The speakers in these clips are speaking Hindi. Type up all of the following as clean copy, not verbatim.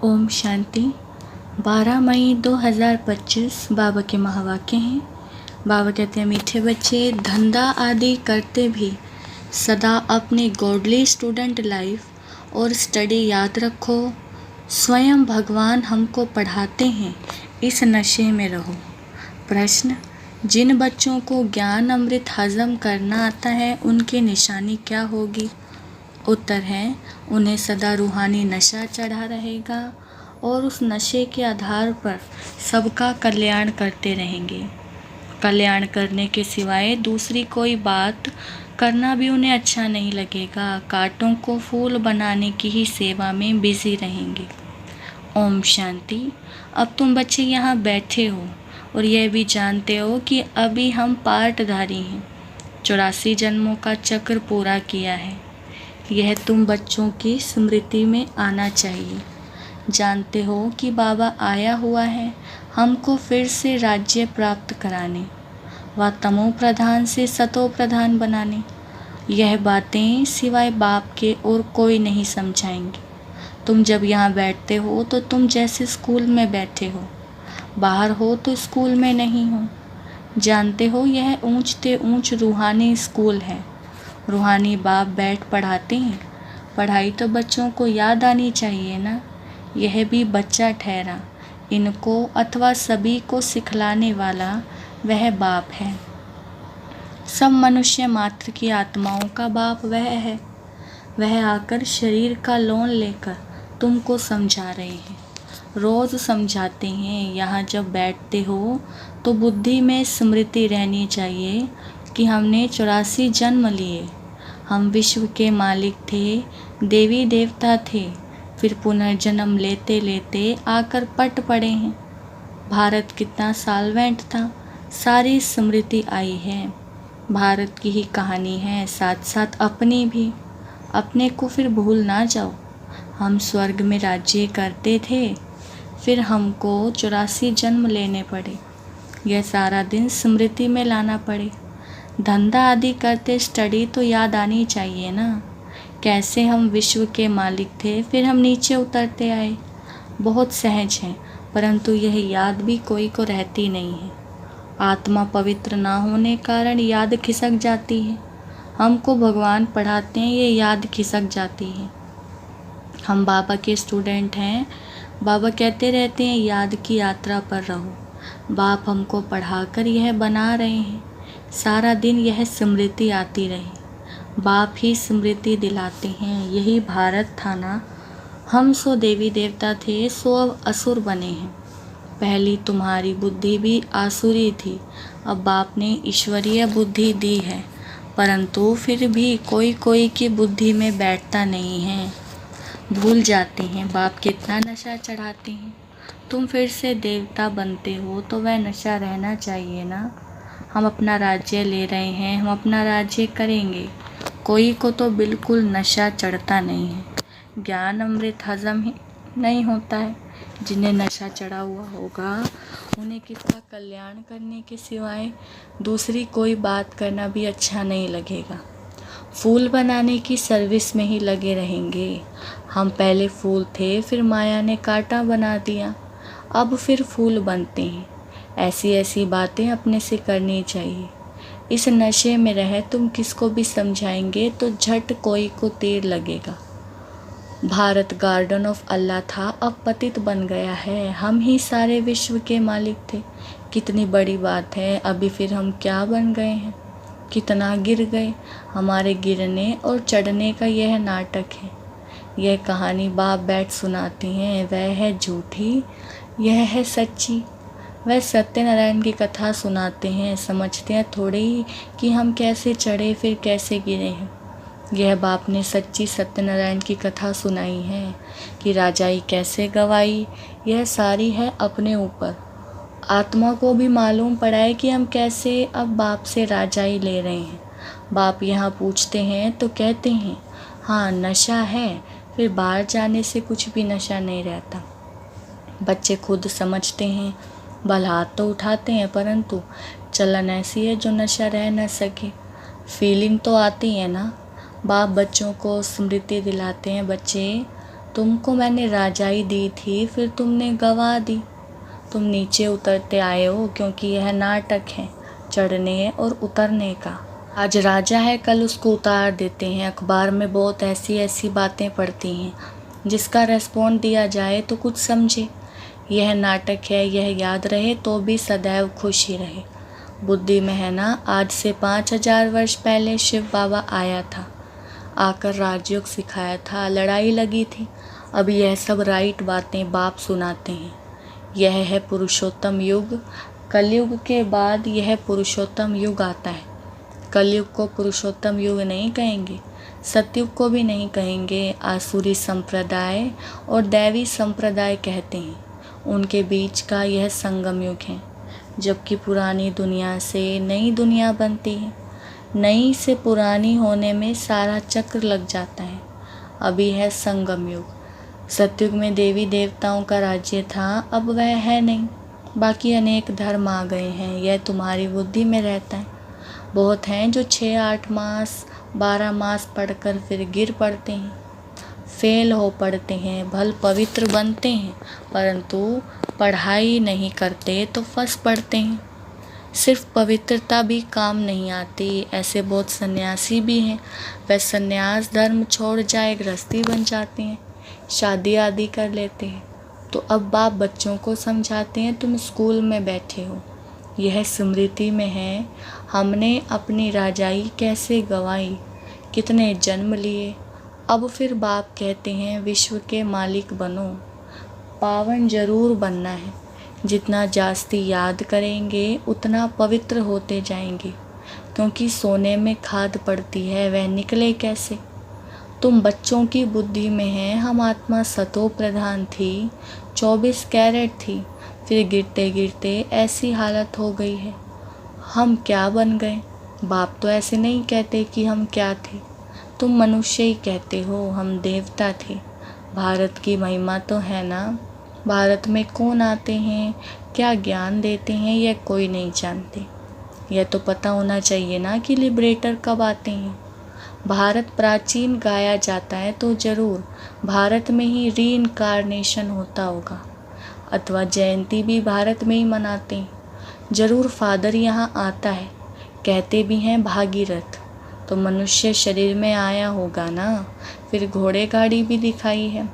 ओम शांति। 12 मई 2025 बाबा के महावाक्य हैं। बाबा कहते हैं, मीठे बच्चे, धंधा आदि करते भी सदा अपनी गॉडली स्टूडेंट लाइफ और स्टडी याद रखो। स्वयं भगवान हमको पढ़ाते हैं, इस नशे में रहो। प्रश्न: जिन बच्चों को ज्ञान अमृत हजम करना आता है, उनकी निशानी क्या होगी? उत्तर है, उन्हें सदा रूहानी नशा चढ़ा रहेगा और उस नशे के आधार पर सबका कल्याण करते रहेंगे। कल्याण करने के सिवाय दूसरी कोई बात करना भी उन्हें अच्छा नहीं लगेगा। कांटों को फूल बनाने की ही सेवा में बिजी रहेंगे। ओम शांति। अब तुम बच्चे यहाँ बैठे हो और यह भी जानते हो कि अभी हम पार्टधारी हैं। 84 जन्मों का चक्र पूरा किया है। यह तुम बच्चों की स्मृति में आना चाहिए। जानते हो कि बाबा आया हुआ है हमको फिर से राज्य प्राप्त कराने व तमो प्रधान से सतो प्रधान बनाने। यह बातें सिवाय बाप के और कोई नहीं समझाएंगे। तुम जब यहाँ बैठते हो तो तुम जैसे स्कूल में बैठे हो, बाहर हो तो स्कूल में नहीं हो। जानते हो, यह ऊंचते ऊंच रूहानी स्कूल है। रूहानी बाप बैठ पढ़ाते हैं। पढ़ाई तो बच्चों को याद आनी चाहिए ना। यह भी बच्चा ठहरा। इनको अथवा सभी को सिखलाने वाला वह बाप है। सब मनुष्य मात्र की आत्माओं का बाप वह है। वह आकर शरीर का लोन लेकर तुमको समझा रहे हैं, रोज़ समझाते हैं। यहाँ जब बैठते हो तो बुद्धि में स्मृति रहनी चाहिए कि हमने 84 जन्म लिए। हम विश्व के मालिक थे, देवी देवता थे, फिर पुनर्जन्म लेते लेते आकर पट पड़े हैं। भारत कितना साल्वेंट था, सारी स्मृति आई है। भारत की ही कहानी है, साथ साथ अपनी भी। अपने को फिर भूल ना जाओ। हम स्वर्ग में राज्य करते थे, फिर हमको 84 जन्म लेने पड़े। यह सारा दिन स्मृति में लाना पड़े। धंधा आदि करते स्टडी तो याद आनी चाहिए ना। कैसे हम विश्व के मालिक थे, फिर हम नीचे उतरते आए। बहुत सहज है, परंतु यह याद भी कोई को रहती नहीं है। आत्मा पवित्र ना होने कारण याद खिसक जाती है। हमको भगवान पढ़ाते हैं, ये याद खिसक जाती है। हम बाबा के स्टूडेंट हैं। बाबा कहते रहते हैं, याद की यात्रा पर रहो। बाप हमको पढ़ाकर यह बना रहे हैं। सारा दिन यह स्मृति आती रहे। बाप ही स्मृति दिलाते हैं। यही भारत था ना। हम सो देवी देवता थे, सो अब असुर बने हैं। पहली तुम्हारी बुद्धि भी आसुरी थी, अब बाप ने ईश्वरीय बुद्धि दी है, परंतु फिर भी कोई कोई की बुद्धि में बैठता नहीं है। भूल जाते हैं बाप कितना नशा चढ़ाते हैं। तुम फिर से देवता बनते हो तो वह नशा रहना चाहिए ना। हम अपना राज्य ले रहे हैं, हम अपना राज्य करेंगे। कोई को तो बिल्कुल नशा चढ़ता नहीं है। ज्ञान अमृत हजम ही नहीं होता है। जिन्हें नशा चढ़ा हुआ होगा उन्हें किसका कल्याण करने के सिवाय दूसरी कोई बात करना भी अच्छा नहीं लगेगा। फूल बनाने की सर्विस में ही लगे रहेंगे। हम पहले फूल थे, फिर माया ने कांटा बना दिया, अब फिर फूल बनते हैं। ऐसी ऐसी बातें अपने से करनी चाहिए। इस नशे में रहे तुम किसको भी समझाएंगे तो झट कोई को तीर लगेगा। भारत गार्डन ऑफ अल्लाह था, अब पतित बन गया है। हम ही सारे विश्व के मालिक थे। कितनी बड़ी बात है। अभी फिर हम क्या बन गए हैं, कितना गिर गए। हमारे गिरने और चढ़ने का यह नाटक है। यह कहानी बाप बैठ सुनाती हैं, वह है झूठी, यह है सच्ची। वह सत्यनारायण की कथा सुनाते हैं, समझते हैं थोड़ी कि हम कैसे चढ़े फिर कैसे गिरे हैं। यह बाप ने सच्ची सत्यनारायण की कथा सुनाई है कि राजाई कैसे गवाई। यह सारी है अपने ऊपर। आत्मा को भी मालूम पड़ा है कि हम कैसे अब बाप से राजाई ले रहे हैं। बाप यहाँ पूछते हैं तो कहते हैं, हाँ नशा है, फिर बाहर जाने से कुछ भी नशा नहीं रहता। बच्चे खुद समझते हैं, भला हाथ तो उठाते हैं, परंतु चलन ऐसी है जो नशा रह न सके। फीलिंग तो आती है ना। बाप बच्चों को स्मृति दिलाते हैं, बच्चे तुमको मैंने राजाई दी थी, फिर तुमने गवा दी। तुम नीचे उतरते आए हो क्योंकि यह नाटक है चढ़ने और उतरने का। आज राजा है, कल उसको उतार देते हैं। अखबार में बहुत ऐसी ऐसी बातें पढ़ती हैं, जिसका रेस्पॉन्ड दिया जाए तो कुछ समझे। यह नाटक है, यह याद रहे तो भी सदैव खुश ही रहे। बुद्धि में है ना, आज से 5000 वर्ष पहले शिव बाबा आया था, आकर राजयोग सिखाया था, लड़ाई लगी थी। अब यह सब राइट बातें बाप सुनाते हैं। यह है पुरुषोत्तम युग। कलयुग के बाद यह पुरुषोत्तम युग आता है। कलयुग को पुरुषोत्तम युग नहीं कहेंगे, सतयुग को भी नहीं कहेंगे। आसुरी संप्रदाय और दैवी संप्रदाय कहते हैं, उनके बीच का यह संगम युग है। जबकि पुरानी दुनिया से नई दुनिया बनती है, नई से पुरानी होने में सारा चक्र लग जाता है। अभी है संगम युग। सतयुग में देवी देवताओं का राज्य था, अब वह है नहीं। बाकी अनेक धर्म आ गए हैं, यह तुम्हारी बुद्धि में रहता है। बहुत हैं जो 6-8 मास 12 मास पढ़कर फिर गिर पड़ते हैं, फेल हो पड़ते हैं, भल पवित्र बनते हैं, परंतु पढ़ाई नहीं करते तो फंस पड़ते हैं। सिर्फ पवित्रता भी काम नहीं आती। ऐसे बहुत सन्यासी भी हैं, वह सन्यास धर्म छोड़ जाए गृहस्थी बन जाते हैं, शादी आदि कर लेते हैं। तो अब बाप बच्चों को समझाते हैं, तुम स्कूल में बैठे हो, यह स्मृति में है हमने अपनी राजाई कैसे गंवाई, कितने जन्म लिए। अब फिर बाप कहते हैं विश्व के मालिक बनो, पावन जरूर बनना है। जितना जास्ती याद करेंगे उतना पवित्र होते जाएंगे, क्योंकि सोने में खाद पड़ती है, वह निकले कैसे। तुम बच्चों की बुद्धि में है, हम आत्मा सतो प्रधान थी, 24 कैरेट थी, फिर गिरते गिरते ऐसी हालत हो गई है। हम क्या बन गए। बाप तो ऐसे नहीं कहते कि हम क्या थे, तुम मनुष्य ही कहते हो, हम देवता थे। भारत की महिमा तो है ना। भारत में कौन आते हैं, क्या ज्ञान देते हैं, यह कोई नहीं जानते। यह तो पता होना चाहिए ना कि लिबरेटर कब आते हैं। भारत प्राचीन गाया जाता है तो जरूर भारत में ही रीइंकार्नेशन होता होगा, अथवा जयंती भी भारत में ही मनाते हैं। जरूर फादर यहाँ आता है, कहते भी हैं भागीरथ, तो मनुष्य शरीर में आया होगा ना। फिर घोड़े गाड़ी भी दिखाई है,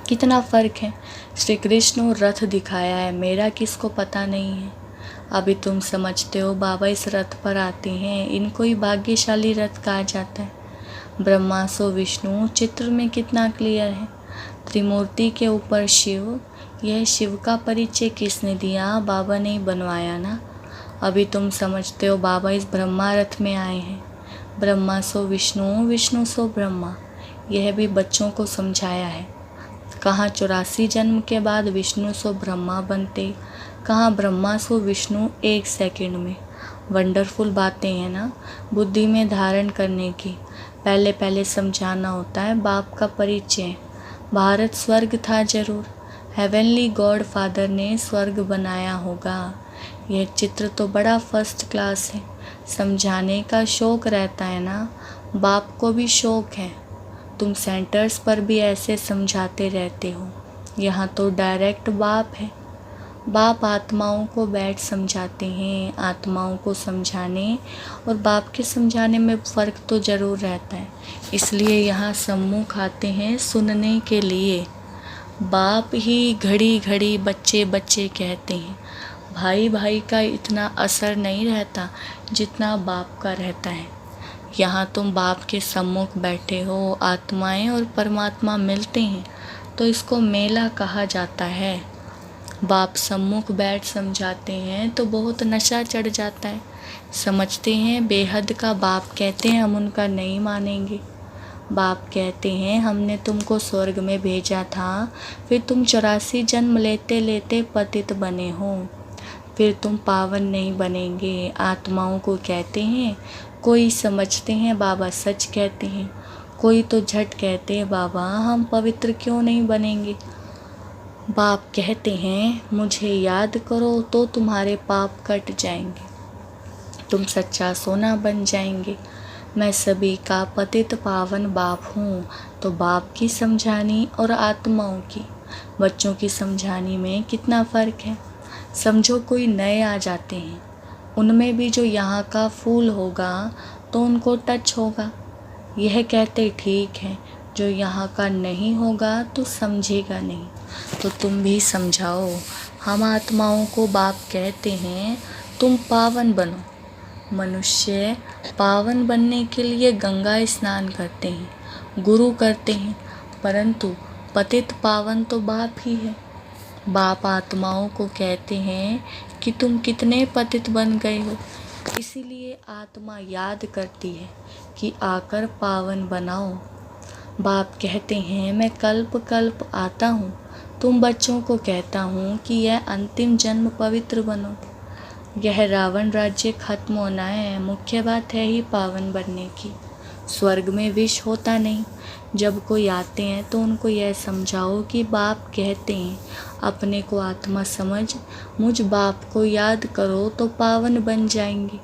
कितना फ़र्क है। श्री कृष्ण रथ दिखाया है, मेरा किसको पता नहीं है। अभी तुम समझते हो बाबा इस रथ पर आते हैं, इनको ही भाग्यशाली रथ कहा जाता है। ब्रह्मा सो विष्णु, चित्र में कितना क्लियर है। त्रिमूर्ति के ऊपर शिव, यह शिव का परिचय किसने दिया, बाबा ने बनवाया ना। अभी तुम समझते हो बाबा इस ब्रह्मा रथ में आए हैं। ब्रह्मा सो विष्णु, विष्णु सो ब्रह्मा, यह भी बच्चों को समझाया है। कहाँ 84 जन्म के बाद विष्णु सो ब्रह्मा बनते, कहाँ ब्रह्मा सो विष्णु 1 सेकंड में। वंडरफुल बातें हैं ना बुद्धि में धारण करने की। पहले पहले समझाना होता है बाप का परिचय। भारत स्वर्ग था जरूर, हेवनली गॉड फादर ने स्वर्ग बनाया होगा। यह चित्र तो बड़ा फर्स्ट क्लास है, समझाने का शौक रहता है ना, बाप को भी शौक है। तुम सेंटर्स पर भी ऐसे समझाते रहते हो, यहाँ तो डायरेक्ट बाप है। बाप आत्माओं को बैठ समझाते हैं। आत्माओं को समझाने और बाप के समझाने में फ़र्क तो ज़रूर रहता है, इसलिए यहाँ सम्मुख आते हैं सुनने के लिए। बाप ही घड़ी घड़ी बच्चे बच्चे कहते हैं। भाई भाई का इतना असर नहीं रहता जितना बाप का रहता है। यहाँ तुम बाप के सम्मुख बैठे हो, आत्माएं और परमात्मा मिलते हैं, तो इसको मेला कहा जाता है। बाप सम्मुख बैठ समझाते हैं तो बहुत नशा चढ़ जाता है। समझते हैं बेहद का बाप कहते हैं, हम उनका नहीं मानेंगे। बाप कहते हैं हमने तुमको स्वर्ग में भेजा था, फिर तुम 84 जन्म लेते लेते पतित बने हो, फिर तुम पावन नहीं बनेंगे। आत्माओं को कहते हैं, कोई समझते हैं बाबा सच कहते हैं, कोई तो झट कहते हैं बाबा हम पवित्र क्यों नहीं बनेंगे। बाप कहते हैं मुझे याद करो तो तुम्हारे पाप कट जाएंगे, तुम सच्चा सोना बन जाएंगे। मैं सभी का पतित पावन बाप हूँ, तो बाप की समझानी और आत्माओं की, बच्चों की समझानी में कितना फ़र्क है। समझो कोई नए आ जाते हैं, उनमें भी जो यहाँ का फूल होगा तो उनको टच होगा। यह कहते ठीक है, जो यहाँ का नहीं होगा तो समझेगा नहीं। तो तुम भी समझाओ। हम आत्माओं को बाप कहते हैं तुम पावन बनो। मनुष्य पावन बनने के लिए गंगा स्नान करते हैं, गुरु करते हैं, परंतु पतित पावन तो बाप ही है। बाप आत्माओं को कहते हैं कि तुम कितने पतित बन गए हो। इसीलिए आत्मा याद करती है कि आकर पावन बनाओ। बाप कहते हैं मैं कल्प कल्प आता हूँ। तुम बच्चों को कहता हूँ कि यह अंतिम जन्म पवित्र बनो। यह रावण राज्य खत्म होना है, मुख्य बात है ही पावन बनने की। स्वर्ग में विष होता नहीं। जब कोई आते हैं तो उनको यह समझाओ कि बाप कहते हैं अपने को आत्मा समझ, मुझ बाप को याद करो तो पावन बन जाएंगे।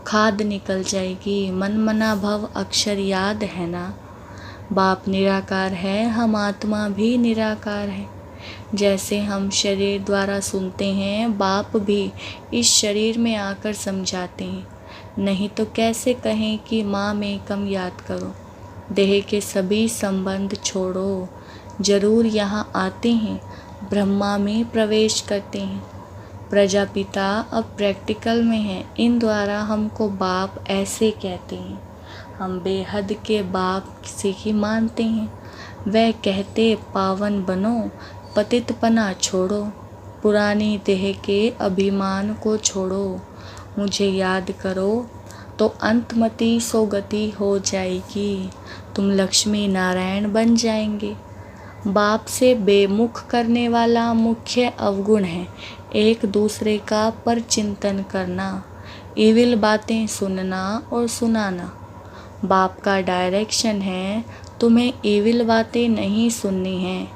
खाद निकल जाएगी। मन मना भव अक्षर याद है ना। बाप निराकार है, हम आत्मा भी निराकार है। जैसे हम शरीर द्वारा सुनते हैं, बाप भी इस शरीर में आकर समझाते हैं। नहीं तो कैसे कहें कि माँ में कम याद करो। देह के सभी संबंध छोड़ो। जरूर यहाँ आते हैं, ब्रह्मा में प्रवेश करते हैं। प्रजापिता अब प्रैक्टिकल में है, इन द्वारा हमको बाप ऐसे कहते हैं। हम बेहद के बाप से ही मानते हैं। वह कहते पावन बनो, पतितपना छोड़ो, पुरानी देह के अभिमान को छोड़ो, मुझे याद करो तो अंतमति सोगति हो जाएगी। तुम लक्ष्मी नारायण बन जाएंगे। बाप से बेमुख करने वाला मुख्य अवगुण है एक दूसरे का परचिंतन करना, इविल बातें सुनना और सुनाना। बाप का डायरेक्शन है तुम्हें इविल बातें नहीं सुननी है।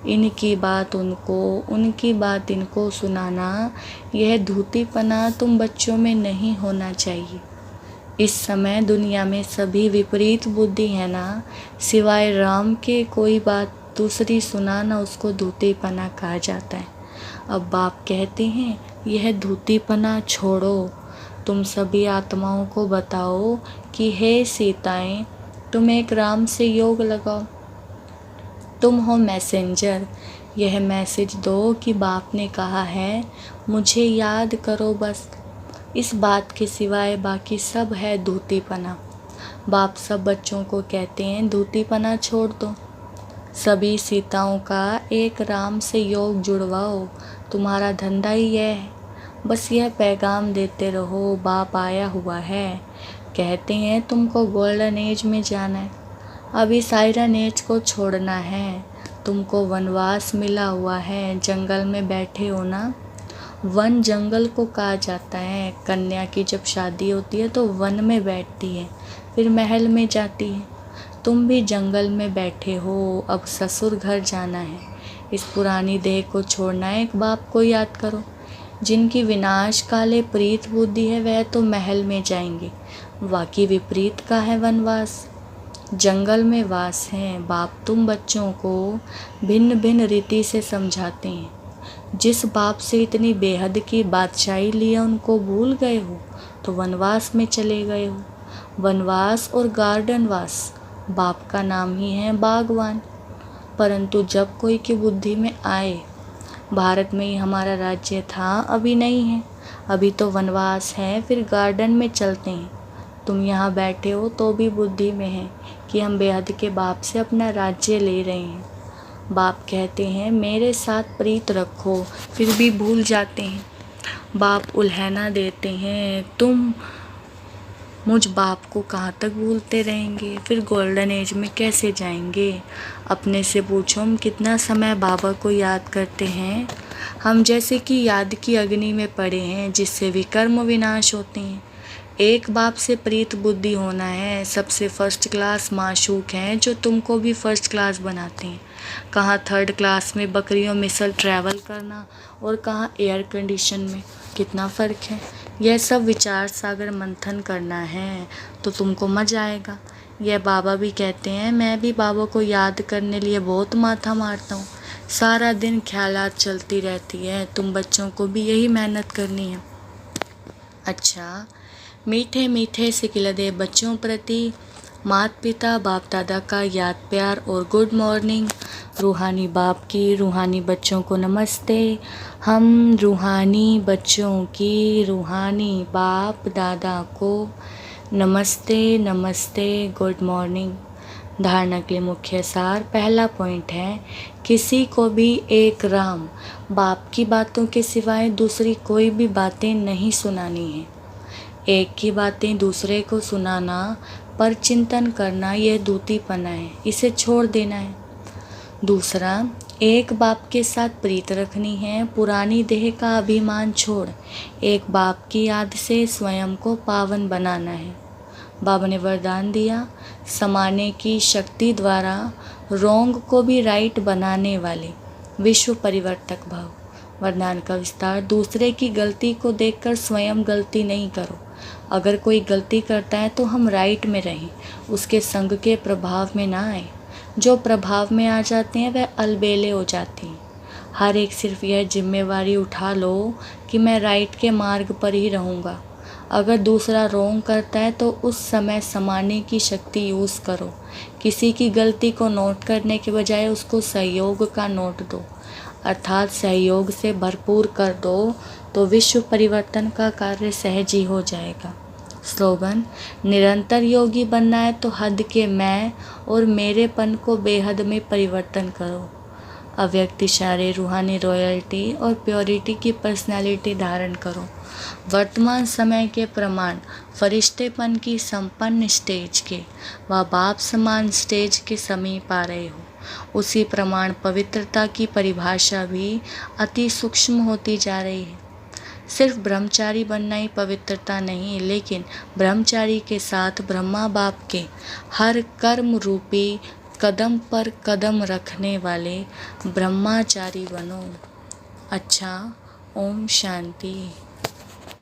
इनकी बात उनको, उनकी बात इनको सुनाना, यह धूतीपना तुम बच्चों में नहीं होना चाहिए। इस समय दुनिया में सभी विपरीत बुद्धि है ना, सिवाय राम के कोई बात दूसरी सुनाना उसको धूतीपना कहा जाता है। अब बाप कहते हैं यह धूतीपना छोड़ो। तुम सभी आत्माओं को बताओ कि हे सीताएं, तुम एक राम से योग लगाओ। तुम हो मैसेंजर। यह मैसेज दो कि बाप ने कहा है मुझे याद करो बस। इस बात के सिवाय बाकी सब है धूतीपना। बाप सब बच्चों को कहते हैं धूतीपना छोड़ दो। सभी सीताओं का एक राम से योग जुड़वाओ। तुम्हारा धंधा ही यह है, बस यह पैगाम देते रहो बाप आया हुआ है। कहते हैं तुमको गोल्डन एज में जाना है, अभी साइरन एज को छोड़ना है। तुमको वनवास मिला हुआ है, जंगल में बैठे हो ना। वन जंगल को कहा जाता है। कन्या की जब शादी होती है तो वन में बैठती है, फिर महल में जाती है। तुम भी जंगल में बैठे हो, अब ससुर घर जाना है। इस पुरानी देह को छोड़ना है। एक बाप को याद करो। जिनकी विनाश काले प्रीत बुद्धि है वह तो महल में जाएंगे, बाकी विपरीत का है वनवास, जंगल में वास है। बाप तुम बच्चों को भिन्न भिन्न रीति से समझाते हैं। जिस बाप से इतनी बेहद की बादशाही लिया उनको भूल गए हो तो वनवास में चले गए हो। वनवास और गार्डनवास बाप का नाम ही है बागवान। परंतु जब कोई की बुद्धि में आए, भारत में ही हमारा राज्य था, अभी नहीं है, अभी तो वनवास है, फिर गार्डन में चलते हैं। तुम यहाँ बैठे हो तो भी बुद्धि में है कि हम बेहद के बाप से अपना राज्य ले रहे हैं। बाप कहते हैं मेरे साथ प्रीत रखो, फिर भी भूल जाते हैं। बाप उल्हना देते हैं तुम मुझ बाप को कहाँ तक भूलते रहेंगे, फिर गोल्डन एज में कैसे जाएंगे। अपने से पूछो हम कितना समय बाबा को याद करते हैं। हम जैसे कि याद की अग्नि में पड़े हैं जिससे विकर्म विनाश होते हैं। एक बाप से प्रीत बुद्धि होना है। सबसे फर्स्ट क्लास माशूक हैं जो तुमको भी फर्स्ट क्लास बनाते हैं। कहाँ थर्ड क्लास में बकरियों मिसल ट्रैवल करना और कहाँ एयर कंडीशन में, कितना फ़र्क है। यह सब विचार सागर मंथन करना है तो तुमको मज़ा आएगा। यह बाबा भी कहते हैं, मैं भी बाबा को याद करने लिए बहुत माथा मारता हूँ, सारा दिन ख्यालात चलती रहती है। तुम बच्चों को भी यही मेहनत करनी है। अच्छा, मीठे मीठे सिकिलदे बच्चों प्रति माता पिता बाप दादा का याद प्यार और गुड मॉर्निंग। रूहानी बाप की रूहानी बच्चों को नमस्ते। हम रूहानी बच्चों की रूहानी बाप दादा को नमस्ते नमस्ते, गुड मॉर्निंग। धारणा के लिए मुख्य सार। पहला पॉइंट है, किसी को भी एक राम बाप की बातों के सिवाय दूसरी कोई भी बातें नहीं सुनानी है। एक की बातें दूसरे को सुनाना, पर चिंतन करना, यह दूतीपना है, इसे छोड़ देना है। दूसरा, एक बाप के साथ प्रीत रखनी है, पुरानी देह का अभिमान छोड़ एक बाप की याद से स्वयं को पावन बनाना है। बाबा ने वरदान दिया, समाने की शक्ति द्वारा रोंग को भी राइट बनाने वाले विश्व परिवर्तक भाव। वरदान का विस्तार। दूसरे की गलती को देखकर स्वयं गलती नहीं करो। अगर कोई गलती करता है तो हम राइट में रहें, उसके संग के प्रभाव में ना आए। जो प्रभाव में आ जाते हैं वह अलबेले हो जाते हैं। हर एक सिर्फ यह जिम्मेवारी उठा लो कि मैं राइट के मार्ग पर ही रहूँगा। अगर दूसरा रोंग करता है तो उस समय समाने की शक्ति यूज़ करो। किसी की गलती को नोट करने के बजाय उसको सहयोग का नोट दो, अर्थात सहयोग से भरपूर कर दो, तो विश्व परिवर्तन का कार्य सहज ही हो जाएगा। स्लोगन, निरंतर योगी बनना है तो हद के मैं और मेरेपन को बेहद में परिवर्तन करो। अव्यक्त इशारे, रूहानी रॉयल्टी और प्योरिटी की पर्सनैलिटी धारण करो। वर्तमान समय के प्रमाण फरिश्तेपन की संपन्न स्टेज के व बाप समान स्टेज के समीप आ रहे हो। उसी प्रमाण पवित्रता की परिभाषा भी अति सूक्ष्म होती जा रही है। सिर्फ ब्रह्मचारी बनना ही पवित्रता नहीं, लेकिन ब्रह्मचारी के साथ ब्रह्मा बाप के हर कर्म रूपी कदम पर कदम रखने वाले ब्रह्मचारी बनो। अच्छा, ओम शांति।